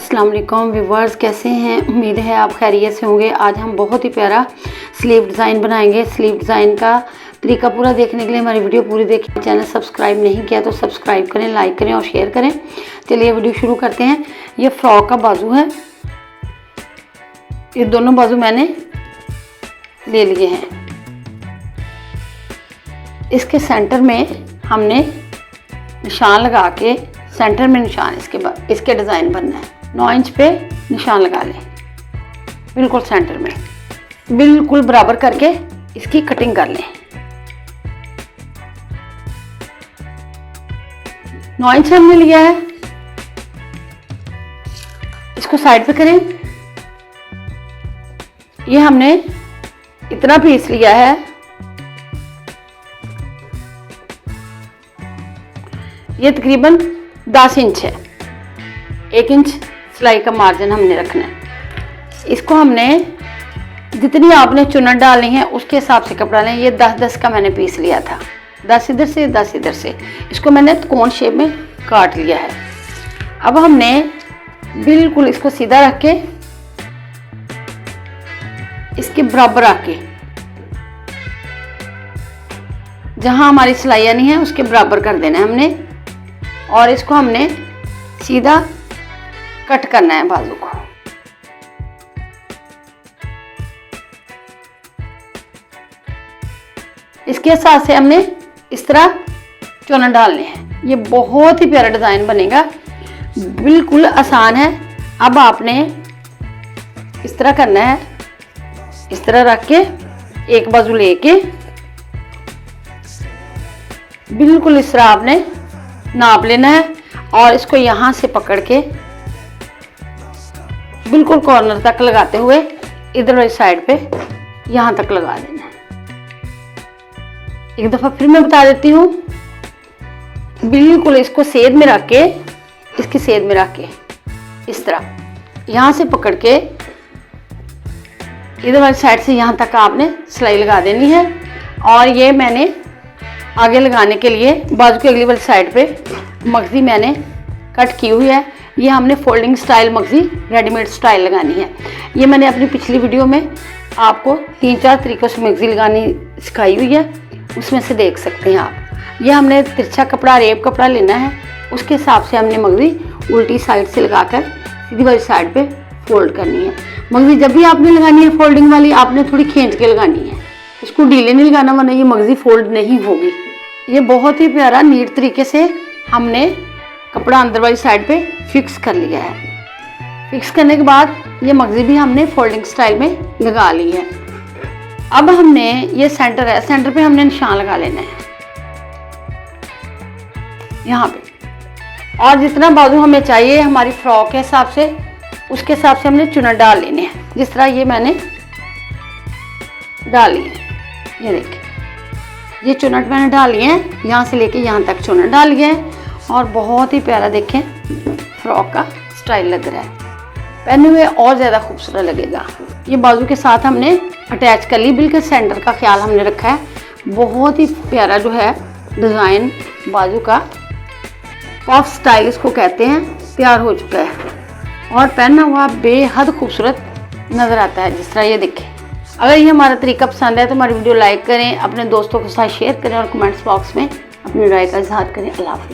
अस्सलाम वालेकुम व्यूवर्स, कैसे हैं? उम्मीद है आप खैरियत से होंगे। आज हम बहुत ही प्यारा स्लीव डिज़ाइन बनाएंगे। स्लीव डिज़ाइन का तरीका पूरा देखने के लिए हमारी वीडियो पूरी देखें। चैनल सब्सक्राइब नहीं किया तो सब्सक्राइब करें, लाइक करें और शेयर करें। चलिए वीडियो शुरू करते हैं। ये फ्रॉक का बाजू है, ये दोनों बाजू मैंने ले लिए हैं। इसके सेंटर में हमने निशान लगा के, सेंटर में निशान इसके डिज़ाइन बनना है। 9 इंच पे निशान लगा लें, बिल्कुल सेंटर में, बिल्कुल बराबर करके इसकी कटिंग कर लें। 9 इंच हमने लिया है, इसको साइड पे करें। ये हमने इतना पीस लिया है, ये तकरीबन 10 इंच है। 1 इंच सिलाई का मार्जिन हमने रखना है। इसको हमने जितनी आपने चुनट डालनी है उसके हिसाब से कपड़ा लें। ये 10-10 का मैंने पीस लिया था, 10 इधर से 10 इधर से। इसको मैंने त्रिकोण शेप में काट लिया है। अब हमने बिल्कुल इसको सीधा रख के इसके बराबर आके, जहां हमारी सिलाई नहीं है उसके बराबर कर देना है हमने, और इसको हमने सीधा कट करना है बाजू को। इसके साथ से हमने इस तरह चुनट डालने हैं। ये बहुत ही प्यारा डिजाइन बनेगा, बिल्कुल आसान है। अब आपने इस तरह करना है, इस तरह रख के एक बाजू लेके बिल्कुल इस तरह आपने नाप लेना है, और इसको यहां से पकड़ के बिल्कुल कॉर्नर तक लगाते हुए इधर वाली साइड पे यहां तक लगा देना है। एक दफा फिर मैं बता देती हूँ। बिल्कुल इसको सेध में रख के, इसकी सेध में रख के इस तरह यहां से पकड़ के इधर वाली साइड से यहां तक आपने सिलाई लगा देनी है। और ये मैंने आगे लगाने के लिए बाजू की अगली वाली साइड पे मगजी मैंने कट की हुई है। ये हमने फोल्डिंग स्टाइल मगजी रेडीमेड स्टाइल लगानी है। ये मैंने अपनी पिछली वीडियो में आपको 3-4 तरीक़ों से मगजी लगानी सिखाई हुई है, उसमें से देख सकते हैं आप। ये हमने तिरछा कपड़ा, रेप कपड़ा लेना है, उसके हिसाब से हमने मगजी उल्टी साइड से लगाकर सीधी वाली साइड पे फोल्ड करनी है। मगजी जब भी आपने लगानी है फोल्डिंग वाली, आपने थोड़ी खींच के लगानी है, इसको ढीले नहीं लगाना, वरना ये मगजी फोल्ड नहीं होगी। ये बहुत ही प्यारा नीट तरीके से हमने कपड़ा अंदर वाली साइड पे फिक्स कर लिया है। फिक्स करने के बाद ये मगजी भी हमने फोल्डिंग स्टाइल में लगा ली है। अब हमने ये सेंटर है, सेंटर पे हमने निशान लगा लेना है यहाँ पे, और जितना बाजू हमें चाहिए हमारी फ्रॉक के हिसाब से, उसके हिसाब से हमने चुनट डाल लेने हैं। जिस तरह ये मैंने डाली है, ये देखिए ये चुनट मैंने डाली है, यहाँ से लेके यहाँ तक चुनट डाल गया है, और बहुत ही प्यारा देखें फ्रॉक का स्टाइल लग रहा है। पहने हुए और ज़्यादा खूबसूरत लगेगा। ये बाजू के साथ हमने अटैच कर ली, बिल्कुल सेंटर का ख्याल हमने रखा है। बहुत ही प्यारा जो है डिज़ाइन बाजू का, पफ स्टाइल इसको कहते हैं, तैयार हो चुका है और पहना हुआ बेहद खूबसूरत नज़र आता है। जिस तरह ये देखें। अगर ये हमारा तरीका पसंद है तो हमारी वीडियो लाइक करें, अपने दोस्तों के साथ शेयर करें और कमेंट्स बॉक्स में अपनी राय का इजहार करें। अल्लाह हाफ़िज़।